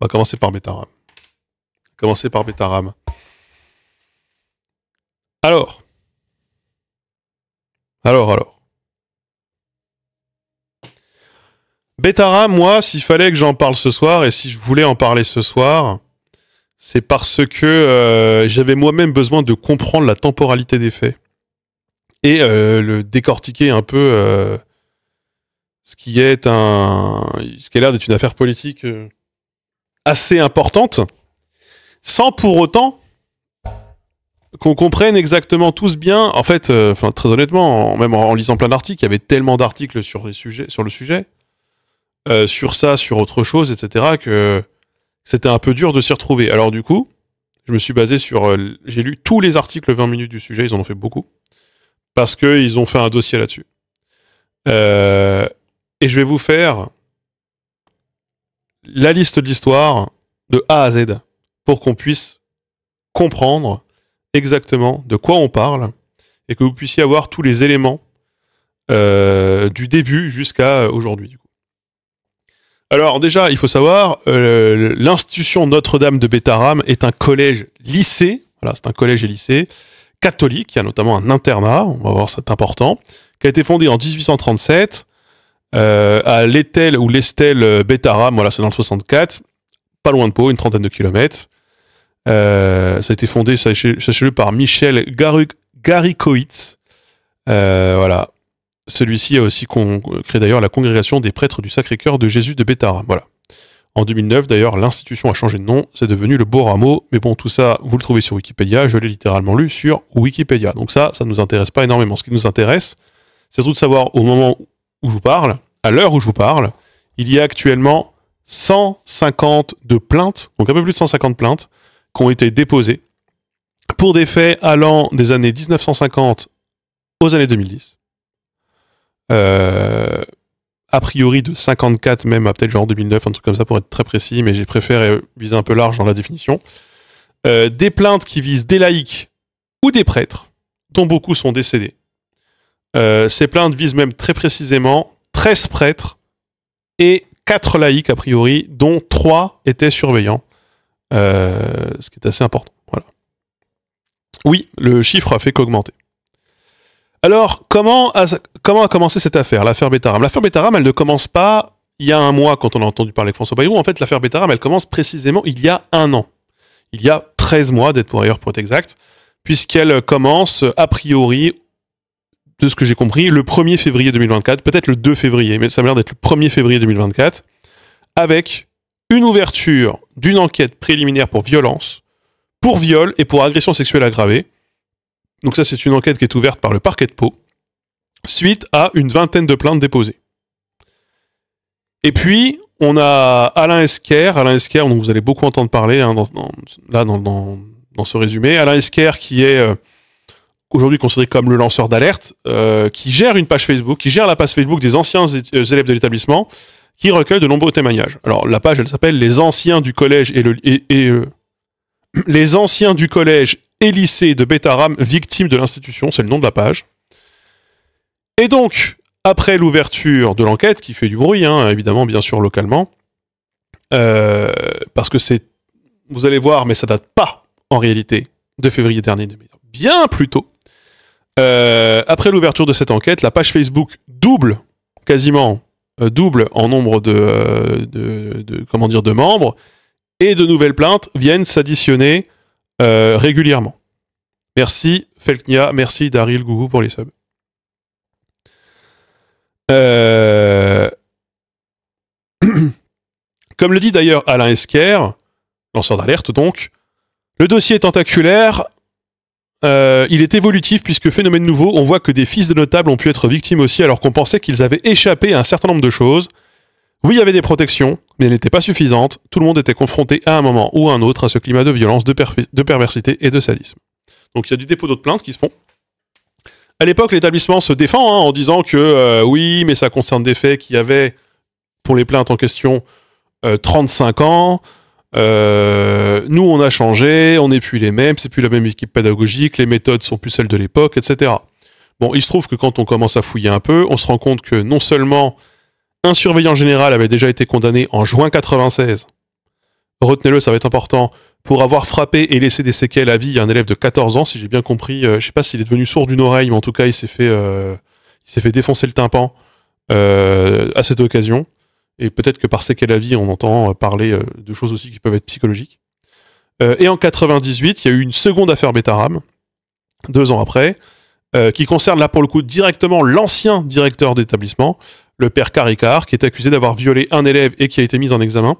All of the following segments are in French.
On va commencer par Betaram. Alors. Betaram, moi, s'il fallait que j'en parle ce soir, et si je voulais en parler ce soir, c'est parce que j'avais moi-même besoin de comprendre la temporalité des faits. Et le décortiquer un peu ce qui a l'air d'être une affaire politique assez importante, sans pour autant qu'on comprenne exactement tous bien. En fait, très honnêtement, même en lisant plein d'articles, il y avait tellement d'articles sur le sujet, sur ça, sur autre chose, etc., que c'était un peu dur de s'y retrouver. Alors du coup, je me suis basé sur... j'ai lu tous les articles 20 minutes du sujet, ils en ont fait beaucoup, parce qu'ils ont fait un dossier là-dessus. Et je vais vous faire la liste de l'histoire de A à Z pour qu'on puisse comprendre exactement de quoi on parle et que vous puissiez avoir tous les éléments du début jusqu'à aujourd'hui. Du coup. Alors déjà, il faut savoir, l'institution Notre-Dame de Betaram est un collège-lycée, voilà, c'est un collège et lycée catholique, il y a notamment un internat, on va voir, c'est important, qui a été fondé en 1837 à l'Etel ou l'Estel Betaram, voilà, c'est dans le 64, pas loin de Pau, une trentaine de kilomètres. Ça a été fondé, sachez-le, par Michel Garikowicz. Voilà. Celui-ci a aussi créé d'ailleurs la congrégation des prêtres du Sacré-Cœur de Jésus de Betaram. Voilà. En 2009, d'ailleurs, l'institution a changé de nom, c'est devenu le Beau Rameau, mais bon, tout ça, vous le trouvez sur Wikipédia, je l'ai littéralement lu sur Wikipédia. Donc ça ne nous intéresse pas énormément. Ce qui nous intéresse, c'est surtout de savoir, au moment où je vous parle, à l'heure où je vous parle, il y a actuellement 152 plaintes, donc un peu plus de 150 plaintes, qui ont été déposées pour des faits allant des années 1950 aux années 2010. A priori de 54 même à peut-être genre 2009, un truc comme ça pour être très précis, mais j'ai préféré viser un peu large dans la définition. Des plaintes qui visent des laïcs ou des prêtres, dont beaucoup sont décédés. Ces plaintes visent même très précisément 13 prêtres et 4 laïcs a priori, dont 3 étaient surveillants. Ce qui est assez important. Voilà. Oui, le chiffre a fait qu'augmenter. Alors, comment a commencé cette affaire, l'affaire Betaram? L'affaire Betaram, elle ne commence pas il y a un mois, quand on a entendu parler de François Bayrou. En fait, l'affaire Betaram, elle commence précisément il y a un an. Il y a 13 mois, d'être pour ailleurs, pour être exact, puisqu'elle commence, a priori, de ce que j'ai compris, le 1er février 2024, peut-être le 2 février, mais ça m'a l'air d'être le 1er février 2024, avec une ouverture d'une enquête préliminaire pour violence, pour viol et pour agression sexuelle aggravée. Donc ça, c'est une enquête qui est ouverte par le parquet de Pau, suite à une vingtaine de plaintes déposées. Et puis, on a Alain Esquer, dont vous allez beaucoup entendre parler hein, dans ce résumé. Alain Esquer, qui est aujourd'hui considéré comme le lanceur d'alerte, qui gère une page Facebook, qui gère la page Facebook des anciens élèves de l'établissement, qui recueille de nombreux témoignages. Alors, la page, elle s'appelle « Les anciens du collège les anciens du collège et lycée de Betaram, victimes de l'institution », c'est le nom de la page. Et donc, après l'ouverture de l'enquête, qui fait du bruit, hein, évidemment, bien sûr, localement, parce que c'est, vous allez voir, mais ça date pas, en réalité, de février dernier, bien plus tôt. Après l'ouverture de cette enquête, la page Facebook quasiment double en nombre de membres, et de nouvelles plaintes viennent s'additionner régulièrement. Merci Felknia, merci Daryl Gougou pour les subs. Comme le dit d'ailleurs Alain Esquer, lanceur d'alerte donc, le dossier est tentaculaire, il est évolutif puisque phénomène nouveau, on voit que des fils de notables ont pu être victimes aussi alors qu'on pensait qu'ils avaient échappé à un certain nombre de choses. Oui, il y avait des protections, mais elles n'étaient pas suffisantes. Tout le monde était confronté à un moment ou à un autre à ce climat de violence, de perversité et de sadisme. Donc il y a du dépôt d'autres plaintes qui se font. À l'époque, l'établissement se défend en disant que oui, mais ça concerne des faits qui avaient, pour les plaintes en question, 35 ans. Nous, on a changé, on n'est plus les mêmes, c'est plus la même équipe pédagogique, les méthodes sont plus celles de l'époque, etc. Bon, il se trouve que quand on commence à fouiller un peu, on se rend compte que non seulement un surveillant général avait déjà été condamné en juin 96 retenez-le, ça va être important, pour avoir frappé et laissé des séquelles à vie à un élève de 14 ans, si j'ai bien compris. Je sais pas s'il est devenu sourd d'une oreille, mais en tout cas, il s'est fait défoncer le tympan à cette occasion. Et peut-être que par séquelles à vie, on entend parler de choses aussi qui peuvent être psychologiques. Et en 98, il y a eu une seconde affaire Betaram, 2 ans après, qui concerne là pour le coup directement l'ancien directeur d'établissement, le père Caricard, qui est accusé d'avoir violé un élève et qui a été mis en examen.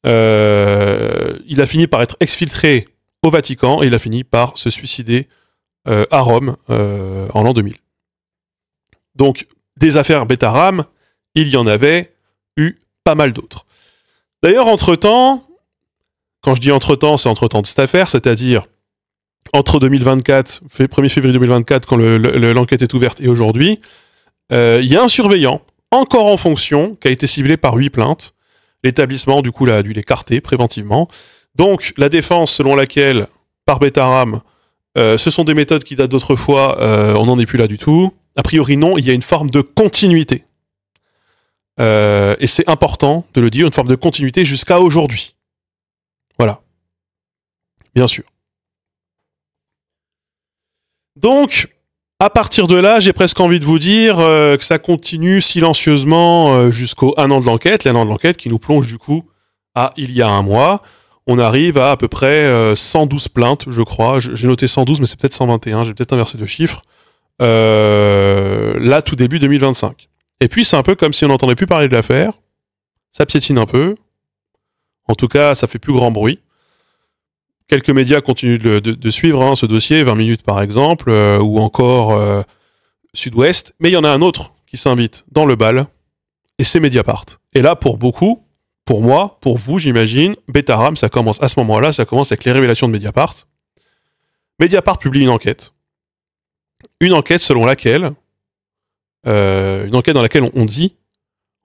Il a fini par être exfiltré au Vatican et il a fini par se suicider à Rome en l'an 2000. Donc, des affaires Betaram, il y en avait eu pas mal d'autres. D'ailleurs, entre-temps, quand je dis entre-temps, c'est entre-temps de cette affaire, c'est-à-dire entre 2024, 1er février 2024, quand l'enquête est ouverte, et aujourd'hui, il y a un surveillant, encore en fonction, qui a été ciblé par 8 plaintes. L'établissement, du coup, a dû l'écarter préventivement. Donc, la défense selon laquelle, par Betaram, ce sont des méthodes qui datent d'autrefois, on n'en est plus là du tout. A priori, non, il y a une forme de continuité. Et c'est important de le dire, une forme de continuité jusqu'à aujourd'hui. Voilà. Bien sûr. Donc, à partir de là, j'ai presque envie de vous dire que ça continue silencieusement jusqu'au 1 an de l'enquête, l'an de l'enquête qui nous plonge du coup à il y a un mois. On arrive à peu près 112 plaintes, je crois. J'ai noté 112, mais c'est peut-être 121, j'ai peut-être inversé de chiffres. Là, tout début 2025. Et puis, c'est un peu comme si on n'entendait plus parler de l'affaire. Ça piétine un peu. En tout cas, ça fait plus grand bruit. Quelques médias continuent de suivre ce dossier, 20 minutes par exemple, ou encore Sud-Ouest. Mais il y en a un autre qui s'invite dans le bal, et c'est Mediapart. Et là, pour beaucoup, pour moi, pour vous, j'imagine, Betaram, ça commence à ce moment-là, ça commence avec les révélations de Mediapart. Mediapart publie une enquête. Une enquête selon laquelle, une enquête dans laquelle on dit,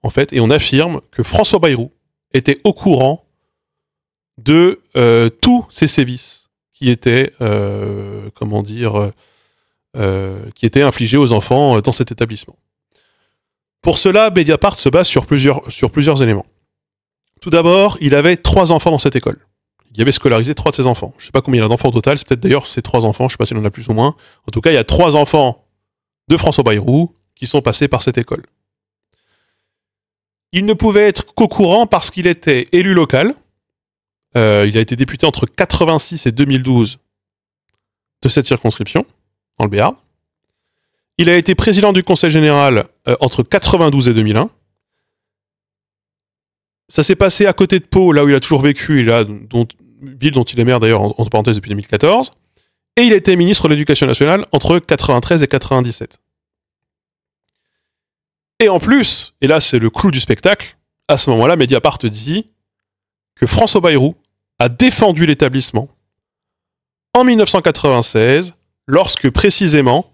en fait, et on affirme que François Bayrou était au courant de tous ces sévices qui étaient, qui étaient infligés aux enfants dans cet établissement. Pour cela, Mediapart se base sur plusieurs éléments. Tout d'abord, il avait 3 enfants dans cette école. Il y avait scolarisé 3 de ses enfants. Je ne sais pas combien il y a d'enfants au total, c'est peut-être d'ailleurs ces 3 enfants, je ne sais pas s'il en a plus ou moins. En tout cas, il y a 3 enfants de François Bayrou qui sont passés par cette école. Il ne pouvait être qu'au courant parce qu'il était élu local. Il a été député entre 86 et 2012 de cette circonscription, dans le Béarn. Il a été président du Conseil général entre 92 et 2001. Ça s'est passé à côté de Pau, là où il a toujours vécu, et là, ville dont il est maire d'ailleurs, entre parenthèses, depuis 2014. Et il a été ministre de l'Éducation nationale entre 93 et 97. Et en plus, et là c'est le clou du spectacle, à ce moment-là, Mediapart dit que François Bayrou a défendu l'établissement en 1996, lorsque précisément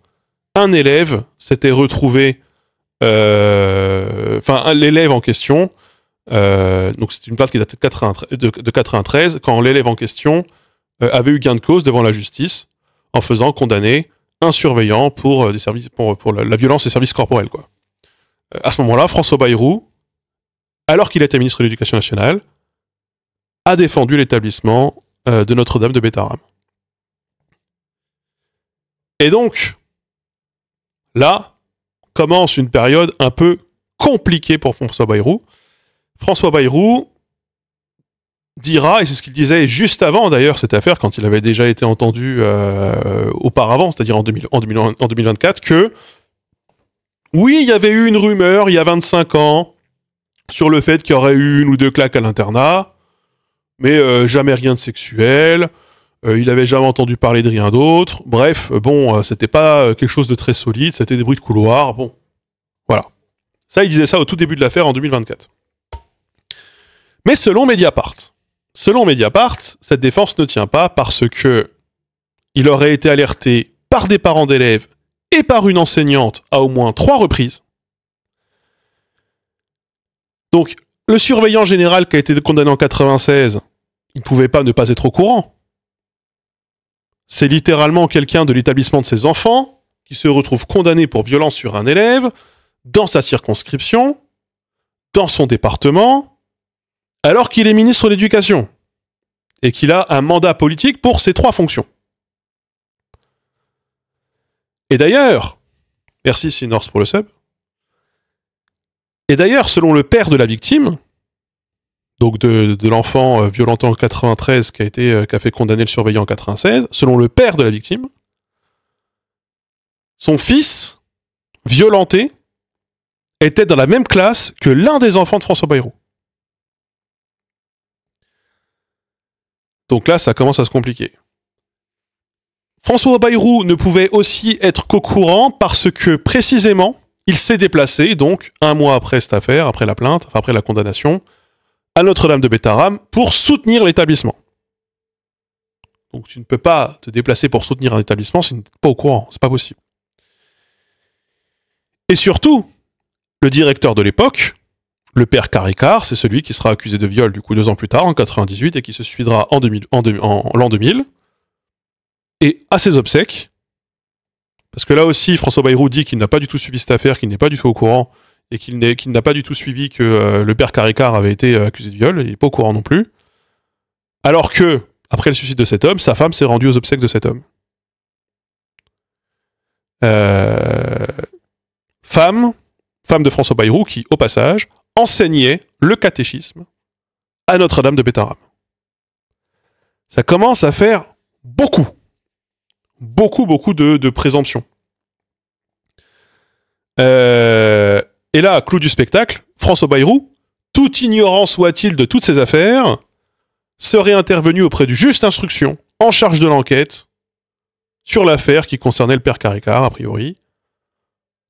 un élève s'était retrouvé, l'élève en question, donc c'est une plainte qui date de 93, quand l'élève en question avait eu gain de cause devant la justice en faisant condamner un surveillant pour des services pour la violence et services corporels, quoi. À ce moment-là, François Bayrou, alors qu'il était ministre de l'Éducation nationale, a défendu l'établissement de Notre-Dame de Betaram. Et donc, là, commence une période un peu compliquée pour François Bayrou. François Bayrou dira, et c'est ce qu'il disait juste avant d'ailleurs cette affaire, quand il avait déjà été entendu auparavant, c'est-à-dire en 2024, que oui, il y avait eu une rumeur il y a 25 ans sur le fait qu'il y aurait eu 1 ou 2 claques à l'internat, mais jamais rien de sexuel, il avait jamais entendu parler de rien d'autre, bref, bon, c'était pas quelque chose de très solide, c'était des bruits de couloir, bon, voilà. Ça, il disait ça au tout début de l'affaire en 2024. Mais selon Mediapart, cette défense ne tient pas parce que il aurait été alerté par des parents d'élèves et par une enseignante à au moins 3 reprises. Donc, le surveillant général qui a été condamné en 96, il ne pouvait pas ne pas être au courant. C'est littéralement quelqu'un de l'établissement de ses enfants qui se retrouve condamné pour violence sur un élève dans sa circonscription, dans son département, alors qu'il est ministre de l'Éducation. et qu'il a un mandat politique pour ces 3 fonctions. Et d'ailleurs, merci Sinorth pour le sub, et d'ailleurs, selon le père de la victime, donc de l'enfant violenté en 93 qui a fait condamner le surveillant en 96, selon le père de la victime, son fils, violenté, était dans la même classe que l'un des enfants de François Bayrou. Donc là, ça commence à se compliquer. François Bayrou ne pouvait aussi être qu'au courant parce que, précisément, il s'est déplacé, donc, 1 mois après cette affaire, après la plainte, enfin après la condamnation, à Notre-Dame de Bétarame pour soutenir l'établissement. Donc tu ne peux pas te déplacer pour soutenir un établissement si tu n'es pas au courant, c'est pas possible. Et surtout, le directeur de l'époque, le père Caricart, c'est celui qui sera accusé de viol du coup 2 ans plus tard, en 98, et qui se suicidera en l'an 2000, et à ses obsèques, parce que là aussi, François Bayrou dit qu'il n'a pas du tout suivi cette affaire, qu'il n'est pas du tout au courant, et qu'il n'a pas du tout suivi que le père Caricart avait été accusé de viol, il n'est pas au courant non plus, alors que, après le suicide de cet homme, sa femme s'est rendue aux obsèques de cet homme. Femme de François Bayrou qui, au passage, enseignait le catéchisme à Notre-Dame de Bétarame. Ça commence à faire beaucoup de présomptions. Et là, clou du spectacle, François Bayrou, tout ignorant soit-il de toutes ces affaires, serait intervenu auprès du juge d'instruction en charge de l'enquête sur l'affaire qui concernait le père Caricart, a priori.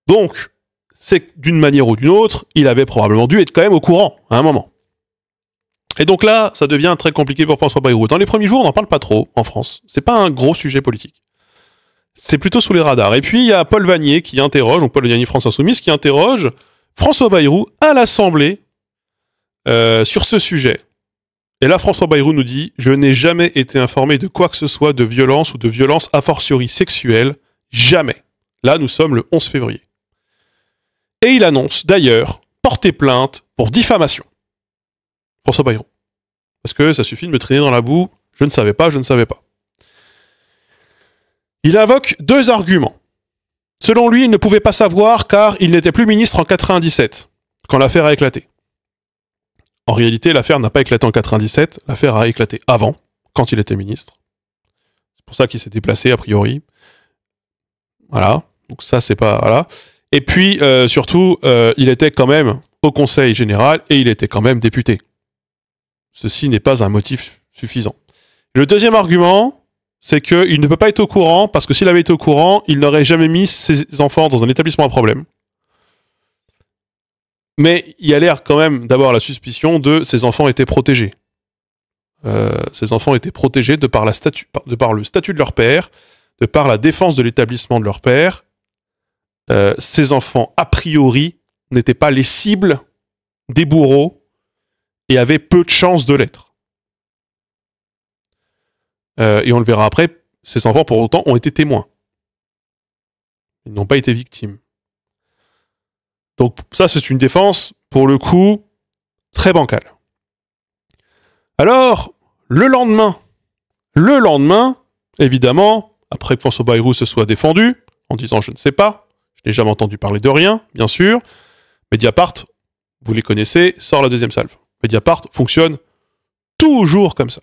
Donc, c'est que d'une manière ou d'une autre, il avait probablement dû être quand même au courant à un moment. Et donc là, ça devient très compliqué pour François Bayrou. Dans les premiers jours, on n'en parle pas trop en France. C'est pas un gros sujet politique. C'est plutôt sous les radars. Et puis, il y a Paul Vanier qui interroge, donc Paul Vanier France Insoumise, qui interroge François Bayrou à l'Assemblée sur ce sujet. Et là, François Bayrou nous dit « Je n'ai jamais été informé de quoi que ce soit de violence ou de violence a fortiori sexuelle. Jamais. » Là, nous sommes le 11 février. Et il annonce d'ailleurs porter plainte pour diffamation. François Bayrou. Parce que ça suffit de me traîner dans la boue. Je ne savais pas. Il invoque 2 arguments. Selon lui, il ne pouvait pas savoir car il n'était plus ministre en 97, quand l'affaire a éclaté. En réalité, l'affaire n'a pas éclaté en 97, l'affaire a éclaté avant, quand il était ministre. C'est pour ça qu'il s'est déplacé, a priori. Voilà. Donc ça, c'est pas... Voilà. Et puis, surtout, il était quand même au Conseil général et il était quand même député. Ceci n'est pas un motif suffisant. Le deuxième argument, c'est qu'il ne peut pas être au courant, parce que s'il avait été au courant, il n'aurait jamais mis ses enfants dans un établissement à problème. Mais il y a l'air quand même d'avoir la suspicion de ses enfants étaient protégés. Ces enfants étaient protégés de par le statut de leur père, de par la défense de l'établissement de leur père. Ces enfants, a priori, n'étaient pas les cibles des bourreaux et avaient peu de chances de l'être. Et on le verra après, ces enfants, pour autant, ont été témoins. Ils n'ont pas été victimes. Donc ça, c'est une défense, pour le coup, très bancale. Alors, le lendemain, évidemment, après que François Bayrou se soit défendu, en disant « je ne sais pas », je n'ai jamais entendu parler de rien, bien sûr, Mediapart, vous les connaissez, sort la deuxième salve. Mediapart fonctionne toujours comme ça.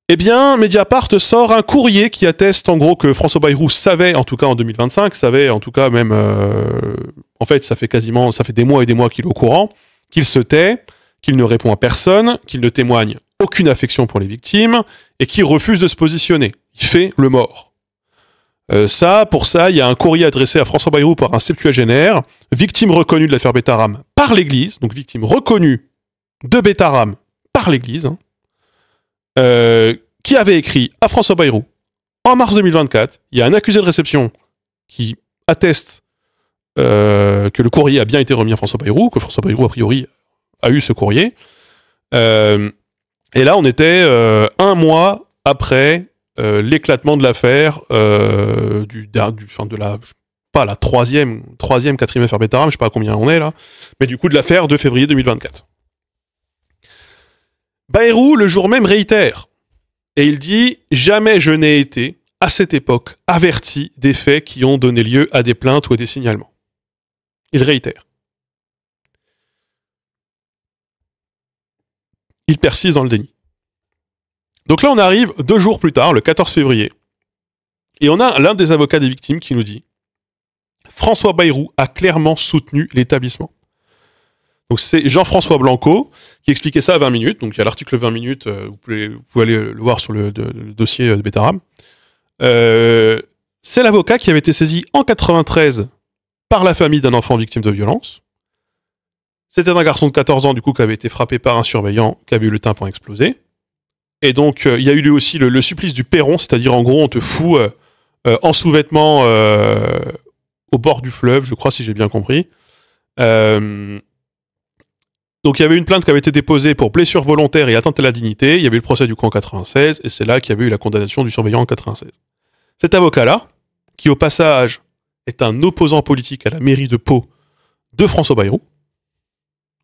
Eh bien, Mediapart sort un courrier qui atteste en gros que François Bayrou savait, en tout cas en 2025, savait en tout cas même... en fait, ça fait des mois et des mois qu'il est au courant, qu'il se tait, qu'il ne répond à personne, qu'il ne témoigne aucune affection pour les victimes, et qu'il refuse de se positionner. Il fait le mort. Pour ça, il y a un courrier adressé à François Bayrou par un septuagénaire, victime reconnue de l'affaire Bétarame par l'Église, donc victime reconnue de Bétarame par l'Église, qui avait écrit à François Bayrou en mars 2024. Il y a un accusé de réception qui atteste que le courrier a bien été remis à François Bayrou, que François Bayrou, a priori, a eu ce courrier. Et là, on était 1 mois après l'éclatement de l'affaire pas la troisième, quatrième affaire Bétarame, je sais pas à combien on est là, mais du coup de l'affaire de février 2024. Bayrou, le jour même, réitère. Et il dit « Jamais je n'ai été, à cette époque, averti des faits qui ont donné lieu à des plaintes ou à des signalements. » Il réitère. Il persiste dans le déni. Donc là, on arrive 2 jours plus tard, le 14 février, et on a l'un des avocats des victimes qui nous dit « François Bayrou a clairement soutenu l'établissement. » Donc c'est Jean-François Blanco qui expliquait ça à 20 minutes. Donc il y a l'article 20 minutes, vous pouvez aller le voir sur le dossier de Betaram. C'est l'avocat qui avait été saisi en 93 par la famille d'un enfant victime de violence. C'était un garçon de 14 ans du coup qui avait été frappé par un surveillant qui avait eu le tympan explosé. Et donc il y a eu lui aussi le supplice du perron, c'est-à-dire en gros on te fout en sous-vêtements au bord du fleuve, je crois si j'ai bien compris. Donc il y avait une plainte qui avait été déposée pour blessure volontaire et atteinte à la dignité, il y avait eu le procès du coup en 96, et c'est là qu'il y avait eu la condamnation du surveillant en 96. Cet avocat-là, qui au passage est un opposant politique à la mairie de Pau de François Bayrou,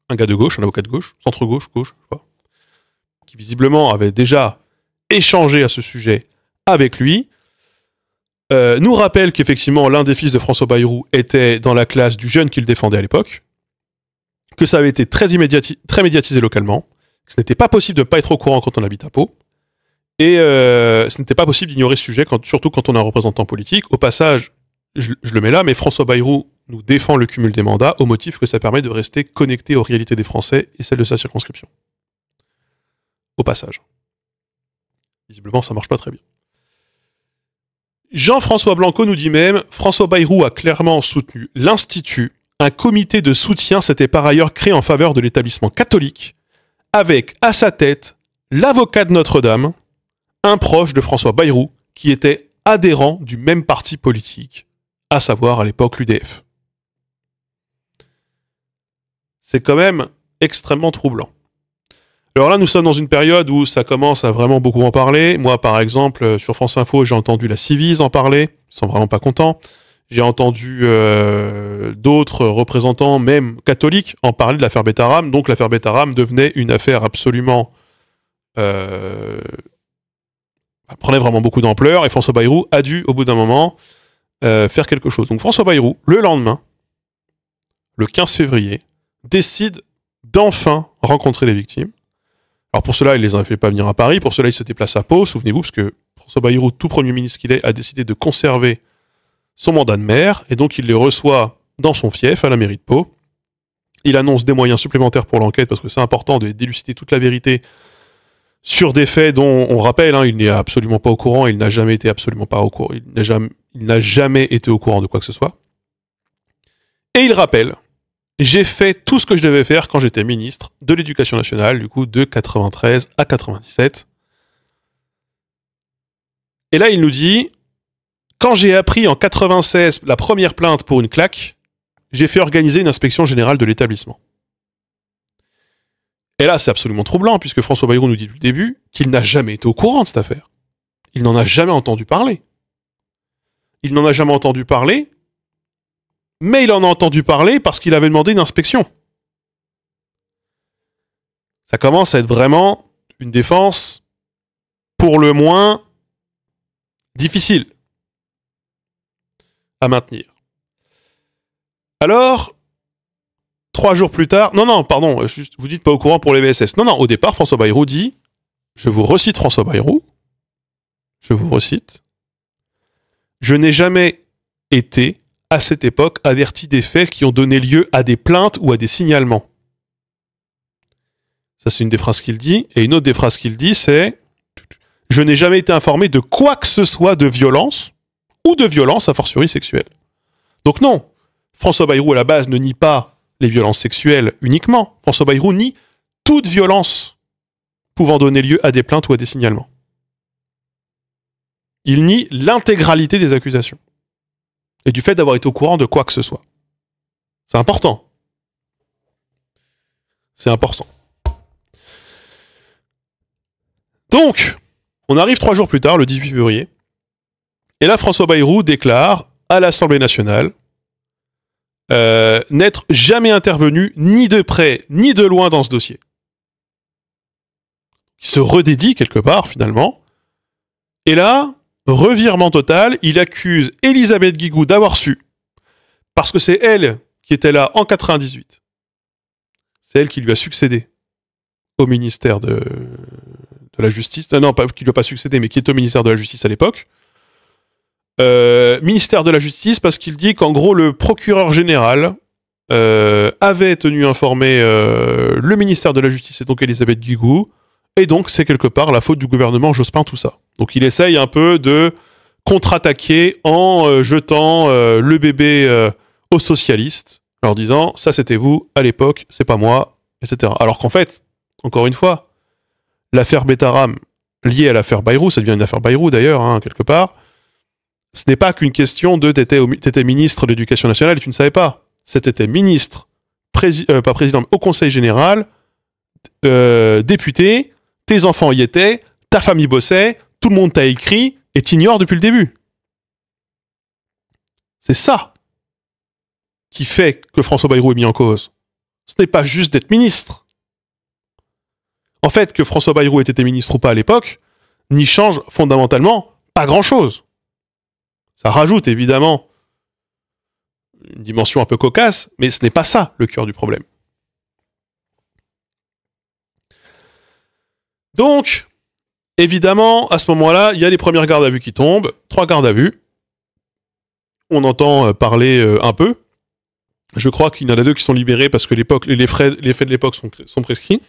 un gars de gauche, un avocat de gauche, centre-gauche, gauche, je sais pas, qui visiblement avait déjà échangé à ce sujet avec lui, nous rappelle qu'effectivement l'un des fils de François Bayrou était dans la classe du jeune qu'il défendait à l'époque, que ça avait été très médiatisé localement, que ce n'était pas possible de ne pas être au courant quand on habite à Pau, et ce n'était pas possible d'ignorer ce sujet, surtout quand on a un représentant politique. Au passage, je le mets là, mais François Bayrou nous défend le cumul des mandats au motif que ça permet de rester connecté aux réalités des Français et celles de sa circonscription. Au passage. Visiblement, ça marche pas très bien. Jean-François Blanco nous dit même « François Bayrou a clairement soutenu l'Institut. Un comité de soutien s'était par ailleurs créé en faveur de l'établissement catholique, avec à sa tête l'avocat de Notre-Dame, un proche de François Bayrou, qui était adhérent du même parti politique, à savoir à l'époque l'UDF. » C'est quand même extrêmement troublant. Alors là, nous sommes dans une période où ça commence à vraiment beaucoup en parler. Moi, par exemple, sur France Info, j'ai entendu la Civise en parler, ils sont vraiment pas contents. J'ai entendu d'autres représentants, même catholiques, en parler de l'affaire Betaram. Donc l'affaire Betaram devenait une affaire absolument... prenait vraiment beaucoup d'ampleur, et François Bayrou a dû, au bout d'un moment, faire quelque chose. Donc François Bayrou, le lendemain, le 15 février, décide d'enfin rencontrer les victimes. Alors pour cela, il les a fait pas venir à Paris, pour cela, il se déplace à Pau, souvenez-vous, parce que François Bayrou, tout premier ministre qu'il est, a décidé de conserver son mandat de maire, et donc il les reçoit dans son fief, à la mairie de Pau. Il annonce des moyens supplémentaires pour l'enquête, parce que c'est important de d'élucider toute la vérité sur des faits dont on rappelle, il n'est absolument pas au courant, il n'a jamais été absolument pas au courant, il n'a jamais été au courant de quoi que ce soit. Et il rappelle, j'ai fait tout ce que je devais faire quand j'étais ministre de l'Éducation nationale, du coup de 93 à 97. Et là, il nous dit, quand j'ai appris en 96 la première plainte pour une claque, j'ai fait organiser une inspection générale de l'établissement. Et là, c'est absolument troublant, puisque François Bayrou nous dit depuis le début qu'il n'a jamais été au courant de cette affaire. Il n'en a jamais entendu parler. Il n'en a jamais entendu parler, mais il en a entendu parler parce qu'il avait demandé une inspection. Ça commence à être vraiment une défense, pour le moins, difficile à maintenir. Alors, 3 jours plus tard... Non, pardon, vous dites pas au courant pour les VSS. Non, au départ, François Bayrou dit, je vous recite François Bayrou, je vous recite, je n'ai jamais été, à cette époque, averti des faits qui ont donné lieu à des plaintes ou à des signalements. Ça, c'est une des phrases qu'il dit. Et une autre des phrases qu'il dit, c'est « Je n'ai jamais été informé de quoi que ce soit de violence, ou de violence a fortiori sexuelle. » Donc non, François Bayrou, à la base, ne nie pas les violences sexuelles uniquement. François Bayrou nie toute violence pouvant donner lieu à des plaintes ou à des signalements. Il nie l'intégralité des accusations. Et du fait d'avoir été au courant de quoi que ce soit. C'est important. C'est important. Donc, on arrive 3 jours plus tard, le 18 février, et là, François Bayrou déclare à l'Assemblée nationale n'être jamais intervenu ni de près ni de loin dans ce dossier. qui se redédie quelque part, finalement. Et là, revirement total, il accuse Elisabeth Guigou d'avoir su, parce que c'est elle qui était là en 98. C'est elle qui lui a succédé au ministère de la Justice. Non, pas qui lui a pas succédé, mais qui est au ministère de la Justice à l'époque. Ministère de la Justice, parce qu'il dit qu'en gros, le procureur général avait tenu informer le ministère de la Justice, et donc Elisabeth Guigou, et donc c'est quelque part la faute du gouvernement Jospin, tout ça. Donc il essaye un peu de contre-attaquer en jetant le bébé aux socialistes, en leur disant « ça c'était vous, à l'époque, c'est pas moi », etc. Alors qu'en fait, encore une fois, l'affaire Betaram, liée à l'affaire Bayrou, ça devient une affaire Bayrou d'ailleurs, hein, quelque part, ce n'est pas qu'une question de t'étais ministre de l'Éducation nationale et tu ne savais pas. C'était ministre, pas président, mais au Conseil général, député, tes enfants y étaient, ta famille bossait, tout le monde t'a écrit et t'ignores depuis le début. C'est ça qui fait que François Bayrou est mis en cause. Ce n'est pas juste d'être ministre. En fait, que François Bayrou ait été ministre ou pas à l'époque, n'y change fondamentalement pas grand-chose. Ça rajoute évidemment une dimension un peu cocasse, mais ce n'est pas ça le cœur du problème. Donc, évidemment, à ce moment-là, il y a les premières gardes à vue qui tombent, 3 gardes à vue. On entend parler un peu. Je crois qu'il y en a 2 qui sont libérés parce que les faits de l'époque sont prescrits.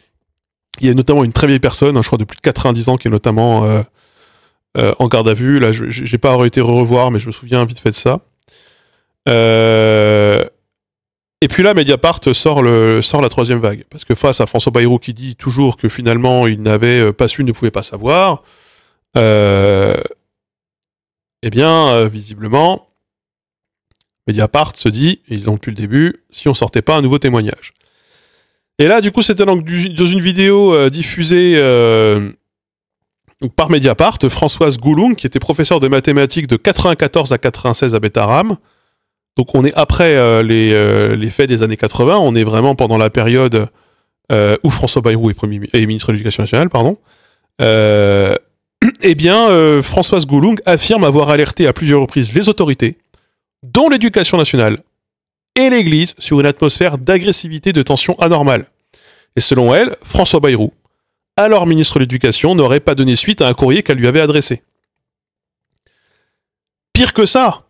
Il y a notamment une très vieille personne, je crois de plus de 90 ans, qui est notamment en garde à vue. Là, j'ai pas été revoir, mais je me souviens vite fait de ça. Et puis là, Mediapart sort la 3e vague. Parce que face à François Bayrou qui dit toujours que finalement il n'avait pas su, ne pouvait pas savoir, eh bien, visiblement, Mediapart se dit, et ils l'ont depuis le début, si on sortait pas un nouveau témoignage. Et là, du coup, c'était donc dans une vidéo diffusée par Mediapart, Françoise Goulung, qui était professeure de mathématiques de 94 à 96 à Betaram. Donc on est après les faits des années 80, on est vraiment pendant la période où François Bayrou est ministre de l'Éducation nationale, pardon. Eh bien, Françoise Goulung affirme avoir alerté à plusieurs reprises les autorités, dont l'Éducation nationale et l'Église, sur une atmosphère d'agressivité, de tension anormale. Et selon elle, François Bayrou, alors ministre de l'Éducation, n'aurait pas donné suite à un courrier qu'elle lui avait adressé. Pire que ça,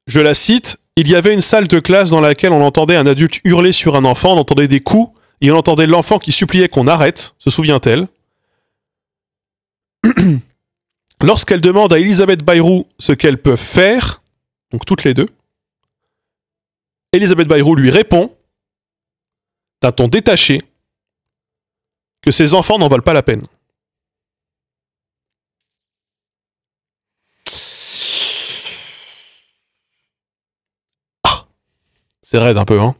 je la cite, il y avait une salle de classe dans laquelle on entendait un adulte hurler sur un enfant, on entendait des coups, et on entendait l'enfant qui suppliait qu'on arrête, se souvient-elle. Lorsqu'elle demande à Elisabeth Bayrou ce qu'elles peuvent faire, donc toutes les deux, Elisabeth Bayrou lui répond, d'un ton détaché, que ses enfants n'en valent pas la peine. C'est raide un peu, hein.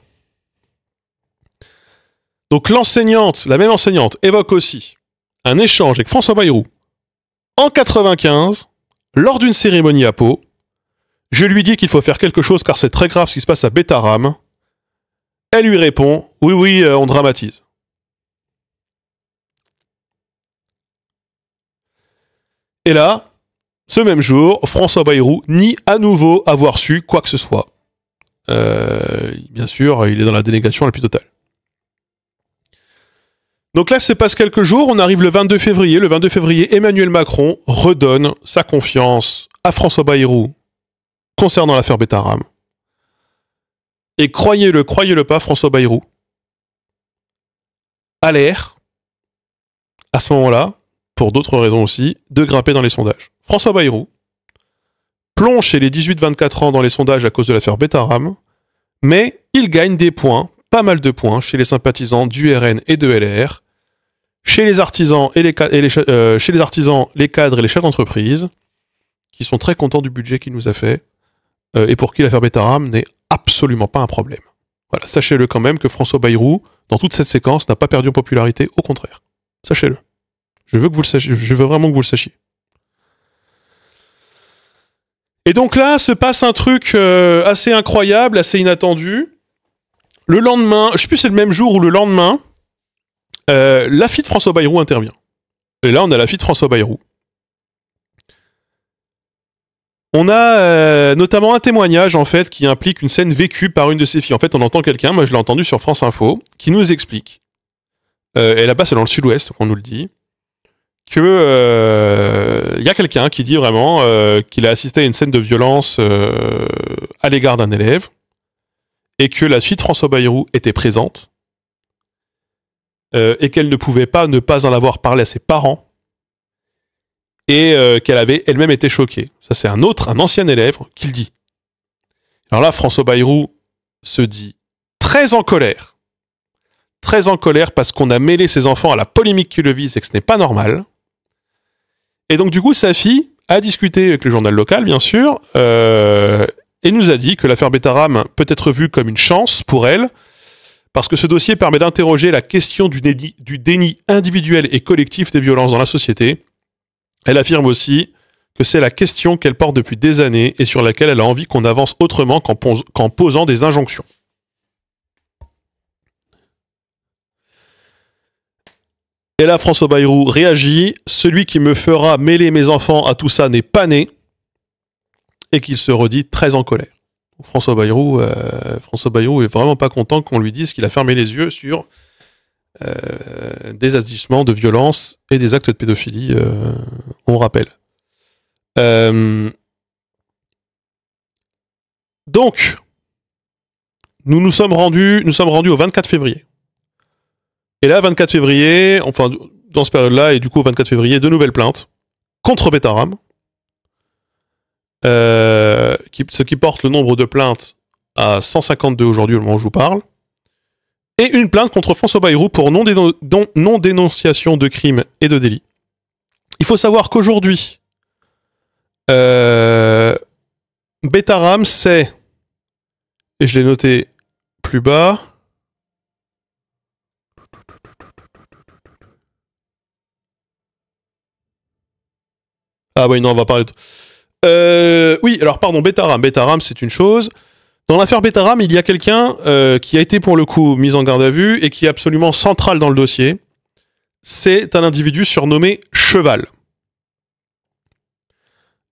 Donc l'enseignante, la même enseignante, évoque aussi un échange avec François Bayrou en 95, lors d'une cérémonie à Pau. Je lui dis qu'il faut faire quelque chose car c'est très grave ce qui se passe à Betaram. Elle lui répond, oui, on dramatise. Et là, ce même jour, François Bayrou nie à nouveau avoir su quoi que ce soit. Bien sûr, il est dans la dénégation la plus totale. Donc là, se passe quelques jours, on arrive le 22 février. Le 22 février, Emmanuel Macron redonne sa confiance à François Bayrou concernant l'affaire Betaram. Et croyez-le pas, François Bayrou a l'air, à ce moment-là, pour d'autres raisons aussi, de grimper dans les sondages. François Bayrou plonge chez les 18-24 ans dans les sondages à cause de l'affaire Betaram, mais il gagne des points, pas mal de points, chez les sympathisants du RN et de LR, chez les artisans, les cadres et les chefs d'entreprise, qui sont très contents du budget qu'il nous a fait, et pour qui l'affaire Betaram n'est absolument pas un problème. Voilà, sachez-le quand même que François Bayrou, dans toute cette séquence, n'a pas perdu en popularité, au contraire. Sachez-le. Je veux vraiment que vous le sachiez. Et donc là, se passe un truc assez incroyable, assez inattendu. Le lendemain, je sais plus si c'est le même jour ou le lendemain, la fille de François Bayrou intervient. Et là, on a la fille de François Bayrou. On a notamment un témoignage en fait qui implique une scène vécue par une de ses filles. En fait, on entend quelqu'un, moi je l'ai entendu sur France Info, qui nous explique, et là-bas c'est dans le sud-ouest qu'on nous le dit, que y a quelqu'un qui dit vraiment qu'il a assisté à une scène de violence à l'égard d'un élève, et que la fille de François Bayrou était présente, et qu'elle ne pouvait pas ne pas en avoir parlé à ses parents, et qu'elle avait elle-même été choquée. Ça, c'est un ancien élève, qui le dit. Alors là, François Bayrou se dit très en colère parce qu'on a mêlé ses enfants à la polémique qui le vise et que ce n'est pas normal. Et donc, du coup, sa fille a discuté avec le journal local, bien sûr, et nous a dit que l'affaire Betaram peut être vue comme une chance pour elle, parce que ce dossier permet d'interroger la question du déni individuel et collectif des violences dans la société. Elle affirme aussi que c'est la question qu'elle porte depuis des années et sur laquelle elle a envie qu'on avance autrement qu'en posant des injonctions. Et là, François Bayrou réagit. Celui qui me fera mêler mes enfants à tout ça n'est pas né. Et qu'il se redit très en colère. François Bayrou est vraiment pas content qu'on lui dise qu'il a fermé les yeux sur des agissements de violence et des actes de pédophilie, on rappelle. Donc, nous sommes rendus au 24 février. Et là, 24 février, enfin, dans cette période-là, et du coup, 24 février, de nouvelles plaintes contre Betaram, ce qui porte le nombre de plaintes à 152 aujourd'hui au moment où je vous parle, et une plainte contre François Bayrou pour non-dénonciation de crimes et de délits. Il faut savoir qu'aujourd'hui, Betaram, c'est, et je l'ai noté plus bas, ah oui, non, on va parler de... oui, alors pardon, Betaram, c'est une chose. Dans l'affaire Betaram, il y a quelqu'un qui a été pour le coup mis en garde à vue et qui est absolument central dans le dossier. C'est un individu surnommé Cheval.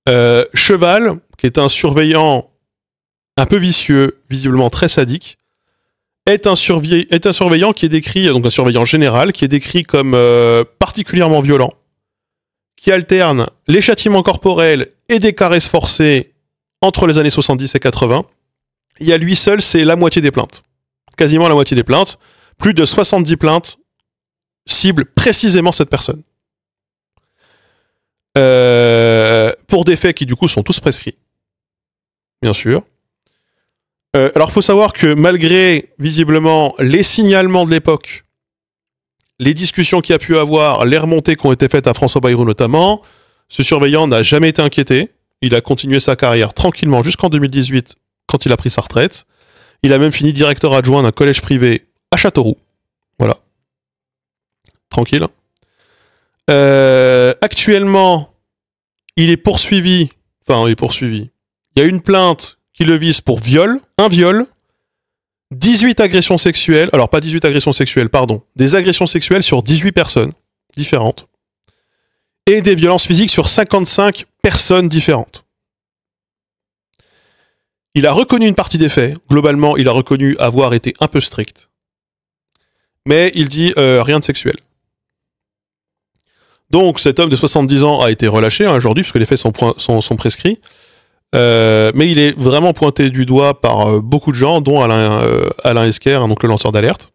Cheval, qui est un surveillant un peu vicieux, visiblement très sadique, est un surveillant qui est décrit, donc un surveillant général, qui est décrit comme particulièrement violent, qui alterne les châtiments corporels et des caresses forcées entre les années 70 et 80. Et à lui seul, c'est la moitié des plaintes. Quasiment la moitié des plaintes. Plus de 70 plaintes ciblent précisément cette personne. Pour des faits qui, du coup, sont tous prescrits. Bien sûr. Alors, il faut savoir que malgré, visiblement, les signalements de l'époque, les discussions qu'il y a pu avoir, les remontées qui ont été faites à François Bayrou notamment, ce surveillant n'a jamais été inquiété. Il a continué sa carrière tranquillement jusqu'en 2018, quand il a pris sa retraite. Il a même fini directeur adjoint d'un collège privé à Châteauroux. Voilà. Tranquille. Actuellement, il est poursuivi. Enfin, il est poursuivi. Il y a une plainte qui le vise pour viol. Un viol. 18 agressions sexuelles. Alors, pas 18 agressions sexuelles, pardon. Des agressions sexuelles sur 18 personnes différentes. Et des violences physiques sur 55 personnes différentes. Il a reconnu une partie des faits. Globalement, il a reconnu avoir été un peu strict. Mais il dit rien de sexuel. Donc, cet homme de 70 ans a été relâché aujourd'hui, puisque les faits sont prescrits. Mais il est vraiment pointé du doigt par beaucoup de gens, dont Alain Esquer, donc le lanceur d'alerte.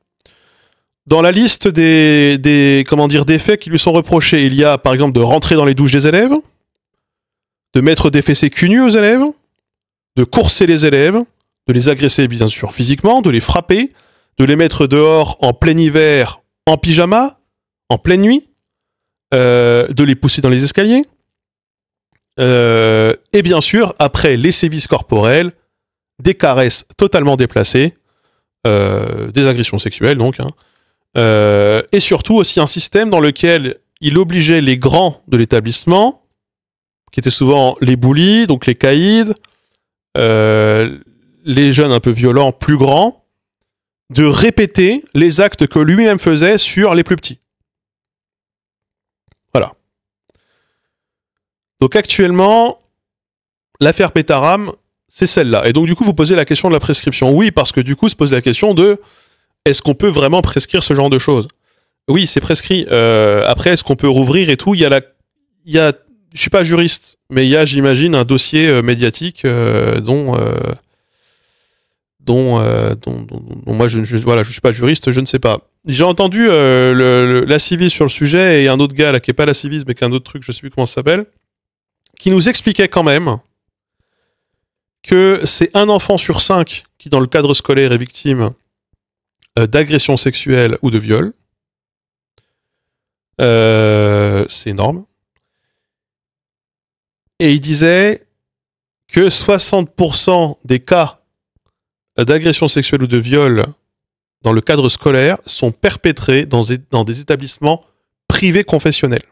Dans la liste des faits qui lui sont reprochés, il y a par exemple de rentrer dans les douches des élèves, de mettre des fessées cul nu aux élèves, de courser les élèves, de les agresser bien sûr physiquement, de les frapper, de les mettre dehors en plein hiver, en pyjama, en pleine nuit, de les pousser dans les escaliers, et bien sûr, après les sévices corporels, des caresses totalement déplacées, des agressions sexuelles donc, et surtout aussi un système dans lequel il obligeait les grands de l'établissement, qui étaient souvent les bullies, donc les caïds, les jeunes un peu violents, plus grands, de répéter les actes que lui-même faisait sur les plus petits. Voilà. Donc actuellement, l'affaire Pétaram, c'est celle-là. Et donc du coup, vous posez la question de la prescription. Oui, parce que du coup, se pose la question de est-ce qu'on peut vraiment prescrire ce genre de choses? Oui, c'est prescrit. Après, est-ce qu'on peut rouvrir et tout? Je suis pas juriste, mais il y a, j'imagine, un dossier médiatique dont moi voilà, je suis pas juriste, je ne sais pas. J'ai entendu la Civis sur le sujet et un autre gars là qui est pas la Civis mais qui est un autre truc, je sais plus comment ça s'appelle, qui nous expliquait quand même que c'est un enfant sur 5 qui dans le cadre scolaire est victime d'agression sexuelle ou de viol. C'est énorme. Et il disait que 60% des cas d'agression sexuelle ou de viol dans le cadre scolaire sont perpétrés dans des établissements privés confessionnels.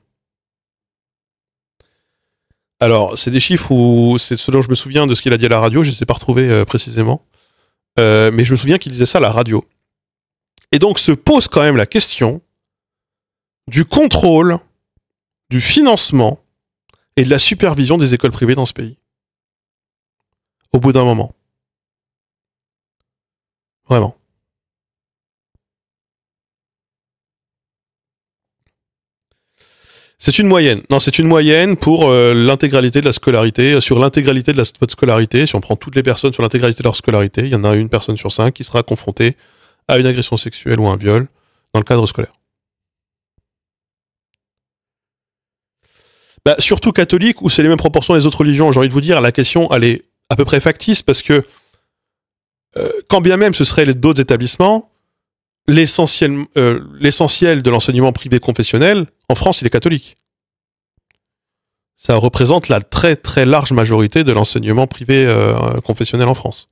Alors, c'est des chiffres où c'est ce dont je me souviens de ce qu'il a dit à la radio, je ne sais pas retrouver précisément, mais je me souviens qu'il disait ça à la radio. Et donc se pose quand même la question du contrôle, du financement et de la supervision des écoles privées dans ce pays. Au bout d'un moment. Vraiment. C'est une moyenne. Non, c'est une moyenne pour l'intégralité de la scolarité. Sur l'intégralité de votre scolarité, si on prend toutes les personnes sur l'intégralité de leur scolarité, il y en a une personne sur 5 qui sera confrontée à une agression sexuelle ou un viol dans le cadre scolaire. Bah, surtout catholique, où c'est les mêmes proportions des autres religions. J'ai envie de vous dire, la question, elle est à peu près factice, parce que quand bien même ce seraient d'autres établissements, l'essentiel de l'enseignement privé confessionnel, en France, il est catholique. Ça représente la très très large majorité de l'enseignement privé confessionnel en France.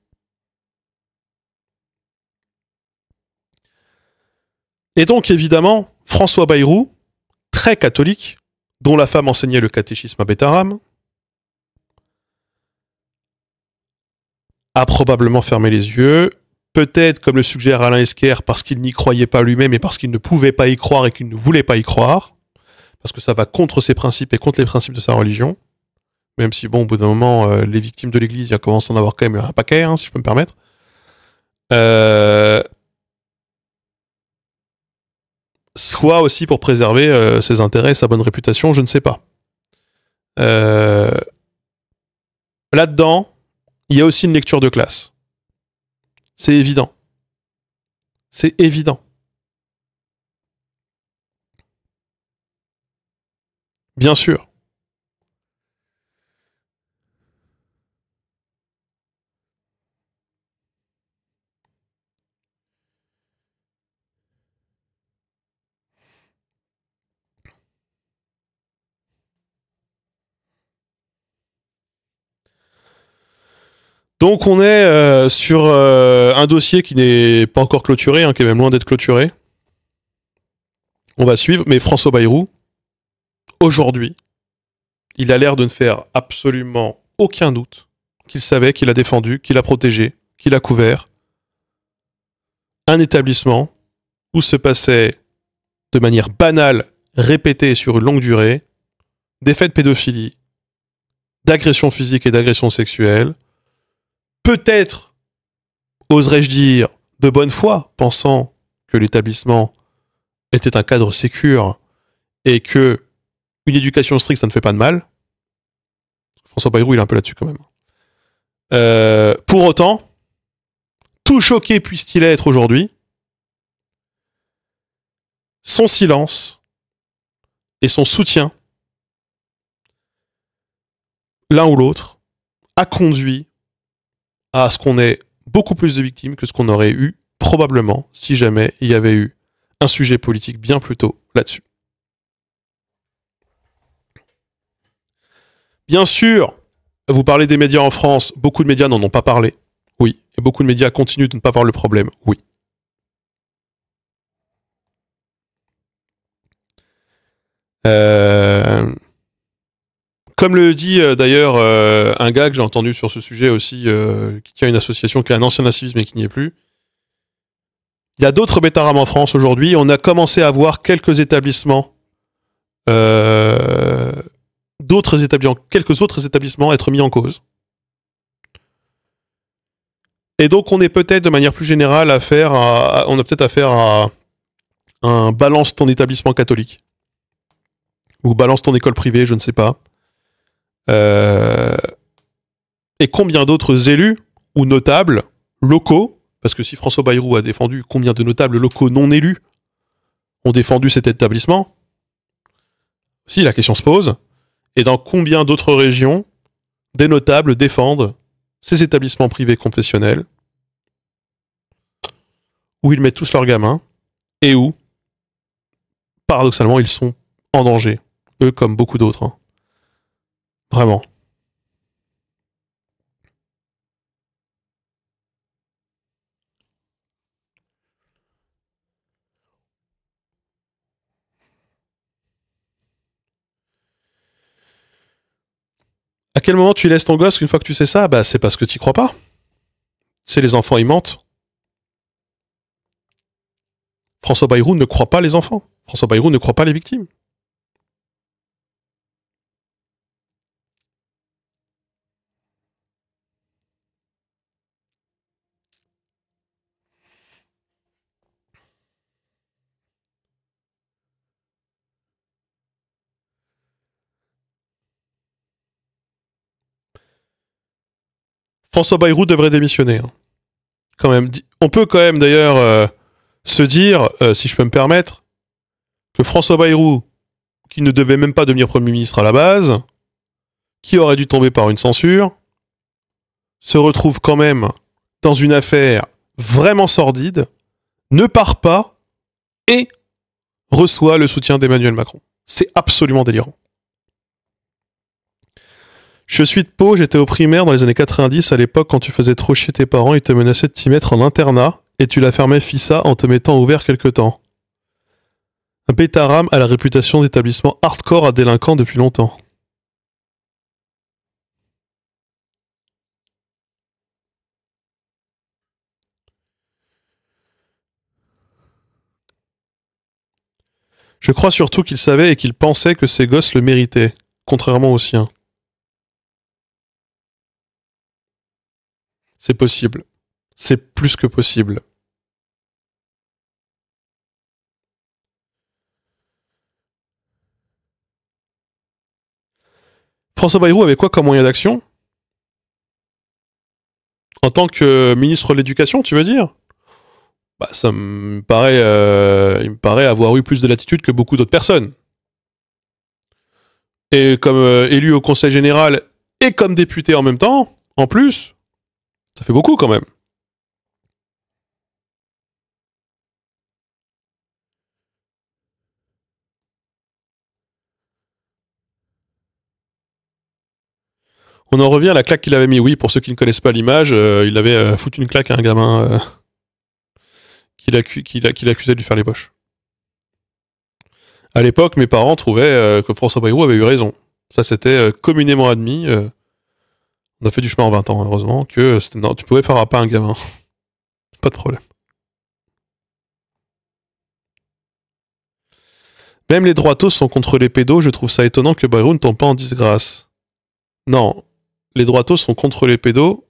Et donc, évidemment, François Bayrou, très catholique, dont la femme enseignait le catéchisme à Bétharram, a probablement fermé les yeux, peut-être, comme le suggère Alain Esquer, parce qu'il n'y croyait pas lui-même et parce qu'il ne pouvait pas y croire et qu'il ne voulait pas y croire, parce que ça va contre ses principes et contre les principes de sa religion, même si, bon, au bout d'un moment, les victimes de l'Église, il y a commencé à en avoir quand même un paquet, hein, si je peux me permettre. Soit aussi pour préserver ses intérêts et sa bonne réputation, je ne sais pas. Là-dedans, il y a aussi une lecture de classe. C'est évident. C'est évident. Bien sûr. Donc on est sur un dossier qui n'est pas encore clôturé, hein, qui est même loin d'être clôturé. On va suivre, mais François Bayrou, aujourd'hui, il a l'air de ne faire absolument aucun doute qu'il savait, qu'il a défendu, qu'il a protégé, qu'il a couvert un établissement où se passait de manière banale, répétée sur une longue durée, des faits de pédophilie, d'agression physique et d'agression sexuelle, peut-être, oserais-je dire, de bonne foi, pensant que l'établissement était un cadre sécure et que une éducation stricte, ça ne fait pas de mal. François Bayrou, il est un peu là-dessus quand même. Pour autant, tout choqué puisse-t-il être aujourd'hui, son silence et son soutien, l'un ou l'autre, a conduit à ce qu'on ait beaucoup plus de victimes que ce qu'on aurait eu probablement si jamais il y avait eu un sujet politique bien plus tôt là-dessus. Bien sûr, vous parlez des médias en France, beaucoup de médias n'en ont pas parlé, oui, et beaucoup de médias continuent de ne pas voir le problème, oui. Comme le dit d'ailleurs un gars que j'ai entendu sur ce sujet aussi, qui tient une association qui est un ancien incivisme mais qui n'y est plus, il y a d'autres Bétharram en France aujourd'hui. On a commencé à voir quelques établissements quelques autres établissements être mis en cause. Et donc on est peut-être de manière plus générale on a peut-être affaire à un balance ton établissement catholique ou balance ton école privée, je ne sais pas. Et combien d'autres élus ou notables locaux, parce que si François Bayrou a défendu, combien de notables locaux non élus ont défendu cet établissement? Si, la question se pose. Et dans combien d'autres régions des notables défendent ces établissements privés confessionnels où ils mettent tous leurs gamins et où, paradoxalement, ils sont en danger, eux comme beaucoup d'autres. Hein. Vraiment. À quel moment tu laisses ton gosse une fois que tu sais ça? Bah, c'est parce que tu y crois pas. C'est les enfants, ils mentent. François Bayrou ne croit pas les enfants. François Bayrou ne croit pas les victimes. François Bayrou devrait démissionner. Hein. Quand même. On peut quand même d'ailleurs se dire, si je peux me permettre, que François Bayrou, qui ne devait même pas devenir Premier ministre à la base, qui aurait dû tomber par une censure, se retrouve quand même dans une affaire vraiment sordide, ne part pas et reçoit le soutien d'Emmanuel Macron. C'est absolument délirant. Je suis de Pau, j'étais au primaire dans les années 90, à l'époque quand tu faisais trop chier tes parents, ils te menaçaient de t'y mettre en internat, et tu la fermais FISA en te mettant ouvert quelque temps. Un Bétaram a la réputation d'établissement hardcore à délinquants depuis longtemps. Je crois surtout qu'il savait et qu'il pensait que ses gosses le méritaient, contrairement aux siens. C'est possible. C'est plus que possible. François Bayrou avait quoi comme moyen d'action? En tant que ministre de l'Éducation, tu veux dire? Bah, il me paraît avoir eu plus de latitude que beaucoup d'autres personnes. Et comme élu au Conseil général et comme député en même temps, en plus, ça fait beaucoup quand même. On en revient à la claque qu'il avait mis. Oui, pour ceux qui ne connaissent pas l'image, il avait foutu une claque à un gamin qu'il accusait de lui faire les poches. À l'époque, mes parents trouvaient que François Bayrou avait eu raison. Ça, c'était communément admis. On a fait du chemin en 20 ans, heureusement, que non, tu pouvais faire un pas à un gamin. Pas de problème. Même les droitos sont contre les pédos, je trouve ça étonnant que Bayrou ne tombe pas en disgrâce. Non, les droitos sont contre les pédos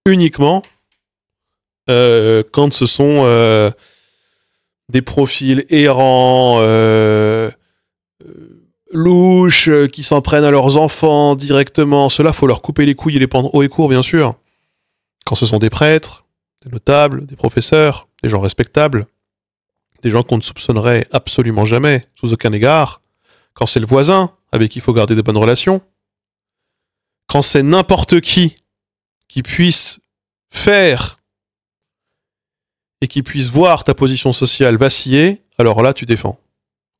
uniquement quand ce sont des profils errants, louches, qui s'en prennent à leurs enfants directement. Cela, faut leur couper les couilles et les pendre haut et court, bien sûr. Quand ce sont des prêtres, des notables, des professeurs, des gens respectables, des gens qu'on ne soupçonnerait absolument jamais, sous aucun égard. Quand c'est le voisin, avec qui il faut garder de bonnes relations. Quand c'est n'importe qui puisse faire et qui puisse voir ta position sociale vaciller, alors là, tu défends.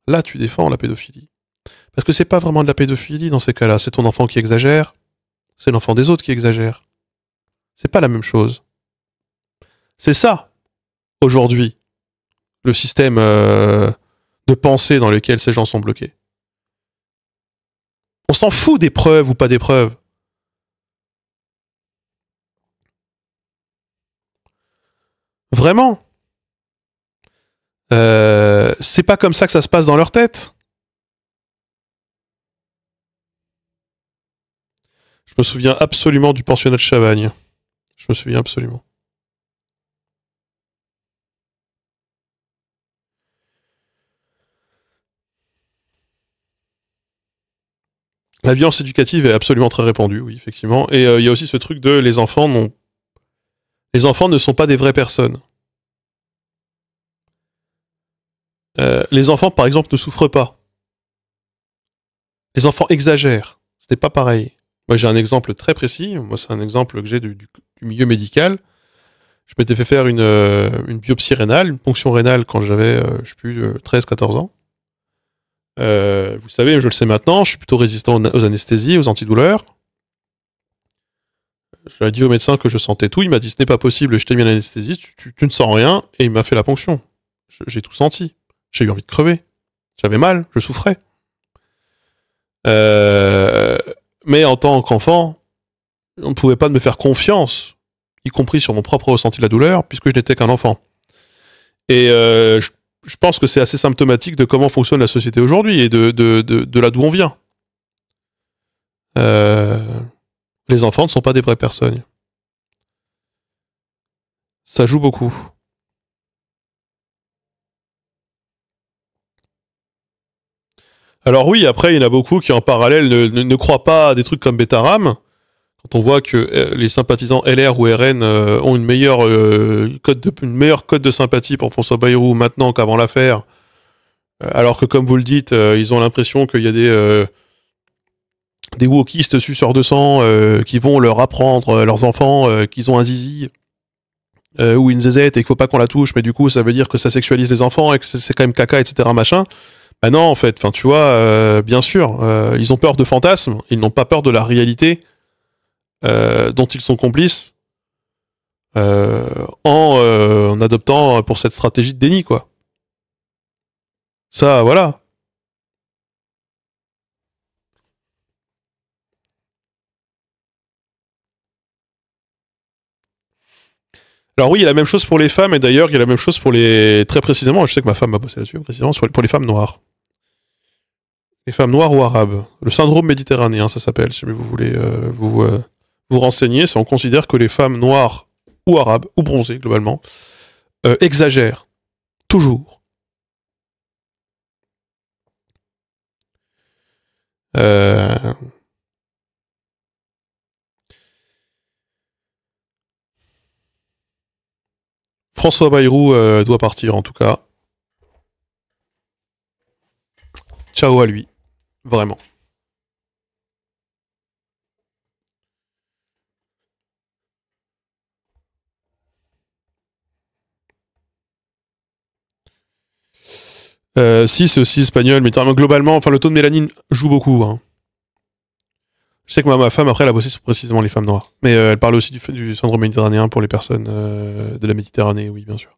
Là, tu défends la pédophilie. Parce que c'est pas vraiment de la pédophilie dans ces cas-là. C'est ton enfant qui exagère, c'est l'enfant des autres qui exagère. C'est pas la même chose. C'est ça, aujourd'hui, le système de pensée dans lequel ces gens sont bloqués. On s'en fout des preuves ou pas des preuves. Vraiment. C'est pas comme ça que ça se passe dans leur tête. Je me souviens absolument du pensionnat de Chavagne. Je me souviens absolument. La violence éducative est absolument très répandue, oui, effectivement. Et il y a aussi ce truc de les enfants ne sont pas des vraies personnes. Les enfants, par exemple, ne souffrent pas. Les enfants exagèrent. Ce n'est pas pareil. Moi, j'ai un exemple très précis. Moi, c'est un exemple que j'ai du milieu médical. Je m'étais fait faire une biopsie rénale, une ponction rénale quand j'avais, je sais plus, 13-14 ans. Vous savez, je le sais maintenant, je suis plutôt résistant aux anesthésies, aux antidouleurs. Je l'ai dit au médecin que je sentais tout. Il m'a dit ce n'est pas possible, je t'ai mis en anesthésie, tu ne sens rien. Et il m'a fait la ponction. J'ai tout senti. J'ai eu envie de crever. J'avais mal, je souffrais. Mais en tant qu'enfant, on ne pouvait pas me faire confiance, y compris sur mon propre ressenti de la douleur, puisque je n'étais qu'un enfant. Et je pense que c'est assez symptomatique de comment fonctionne la société aujourd'hui et de là d'où on vient. Les enfants ne sont pas des vraies personnes. Ça joue beaucoup. Alors oui, après, il y en a beaucoup qui en parallèle ne croient pas à des trucs comme Betaram. Quand on voit que les sympathisants LR ou RN ont une meilleure cote de sympathie pour François Bayrou maintenant qu'avant l'affaire, alors que comme vous le dites, ils ont l'impression qu'il y a des wokistes suceurs de sang qui vont leur apprendre leurs enfants qu'ils ont un zizi ou une zézette et qu'il faut pas qu'on la touche, mais du coup ça veut dire que ça sexualise les enfants et que c'est quand même caca, etc. machin. Bah non, en fait, enfin tu vois, bien sûr, ils ont peur de fantasmes, ils n'ont pas peur de la réalité dont ils sont complices en adoptant pour cette stratégie de déni, quoi. Ça, voilà. Alors oui, il y a la même chose pour les femmes, et d'ailleurs, il y a la même chose pour les... Très précisément, je sais que ma femme m'a bossé là-dessus, précisément, pour les femmes noires. Les femmes noires ou arabes. Le syndrome méditerranéen, ça s'appelle, si vous voulez vous renseigner. C'est on considère que les femmes noires ou arabes, ou bronzées, globalement, exagèrent. Toujours. Euh... François Bayrou doit partir, en tout cas. Ciao à lui. Vraiment. Si, c'est aussi espagnol, mais globalement, enfin, le taux de mélanine joue beaucoup. Hein. Je sais que ma femme, après, elle a bossé sur précisément les femmes noires. Mais elle parle aussi du syndrome méditerranéen pour les personnes de la Méditerranée, oui, bien sûr.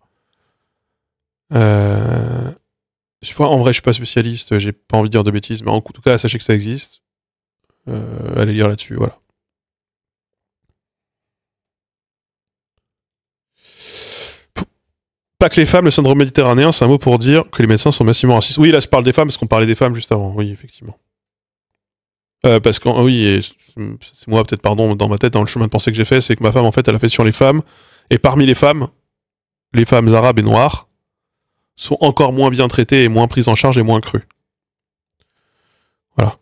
En vrai, je suis pas spécialiste, j'ai pas envie de dire de bêtises, mais en tout cas, sachez que ça existe. Allez lire là-dessus, voilà. Pas que les femmes, le syndrome méditerranéen, c'est un mot pour dire que les médecins sont massivement racistes. Oui, là, je parle des femmes parce qu'on parlait des femmes juste avant. Oui, effectivement. Parce que, oui, c'est moi, peut-être, pardon, dans ma tête, dans le chemin de pensée que j'ai fait, c'est que ma femme, en fait, elle a fait sur les femmes. Et parmi les femmes arabes et noires sont encore moins bien traitées et moins prises en charge et moins crues. Voilà.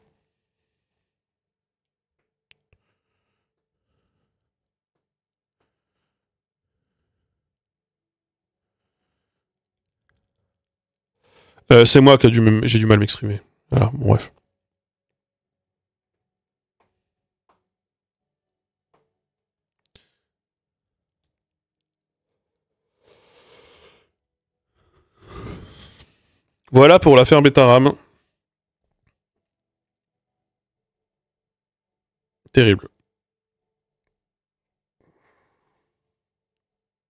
C'est moi qui j'ai du mal à m'exprimer. Voilà, bon, bref. Voilà pour l'affaire Betaram. Terrible.